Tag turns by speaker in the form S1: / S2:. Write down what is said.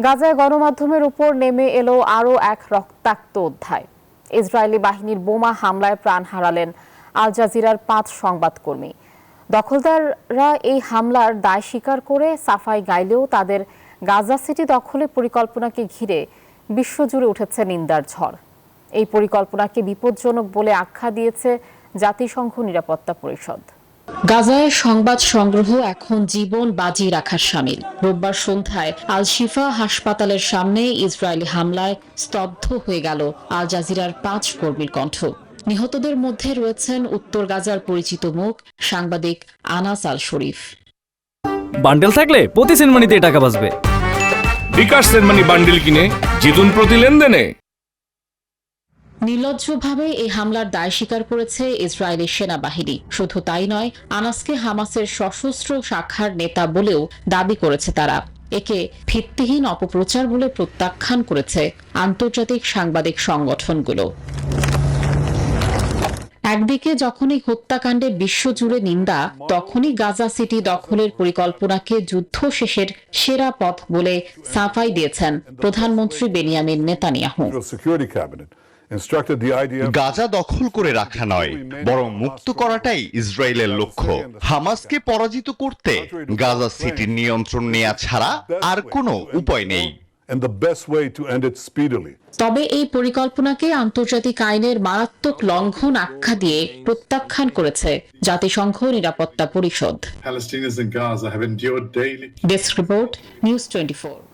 S1: গাজায় গণমাধ্যমের উপর নেমে এলো আরও এক রক্তাক্ত অধ্যায়। ইসরায়েলি বাহিনীর বোমা হামলায় প্রাণ হারালেন আল জাজিরার ৫ সংবাদকর্মী। দখলদাররা এই হামলার দায় স্বীকার করে সাফাই গাইলেও তাদের গাজা সিটি দখলের পরিকল্পনাকে ঘিরে বিশ্বজুড়ে উঠেছে নিন্দার ঝড়। এই পরিকল্পনাকে বিপজ্জনক বলে আখ্যা দিয়েছে জাতিসংঘ নিরাপত্তা পরিষদ। গাজায় সংবাদ সংগ্রহ এখন জীবন বাজি রাখার শামিল। রোববার সন্ধ্যায় আল শিফা হাসপাতালের সামনে ইসরায়েলি হামলায় স্তব্ধ হয়ে গেল আল জাজিরার ৫ কর্মীর কণ্ঠ। নিহতদের মধ্যে রয়েছেন উত্তর গাজার পরিচিত মুখ সাংবাদিক আনাস আল শরীফ।
S2: বান্ডেল থাকলে প্রতি সেনমানিতে টাকা বাঁচবে।
S3: বিকাশ সেনমানি বান্ডেল কিনে জিতুন প্রতি লেনদেনে।
S1: নির্লজ্জভাবে এই হামলার দায় স্বীকার করেছে ইসরায়েলি সেনাবাহিনী। শুধু তাই নয়, আনাসকে হামাসের সশস্ত্র শাখার নেতা বলেও দাবি করেছে তারা। একে ভিত্তিহীন অপপ্রচার বলে প্রত্যাখ্যান করেছে আন্তর্জাতিক সাংবাদিক সংগঠনগুলো। একদিকে যখনই হত্যাকাণ্ডে বিশ্বজুড়ে নিন্দা, তখনই গাজা সিটি দখলের পরিকল্পনাকে যুদ্ধ শেষের সেরা পথ বলে সাফাই দিয়েছেন প্রধানমন্ত্রী বেনিয়ামিন নেতানিয়াহু।
S4: গাজা দখল করে রাখা নয়, বরং মুক্ত করাটাই ইসরায়েলের লক্ষ্য। হামাসকে পরাজিত করতে গাজা সিটির নিয়ন্ত্রণ নেওয়া ছাড়া আর কোনো উপায় নেই।
S1: তবে এই পরিকল্পনাকে আন্তর্জাতিক আইনের মারাত্মক লঙ্ঘন আখ্যা দিয়ে প্রত্যাখ্যান করেছে জাতিসংঘ নিরাপত্তা পরিষদ। Desk report, news 24।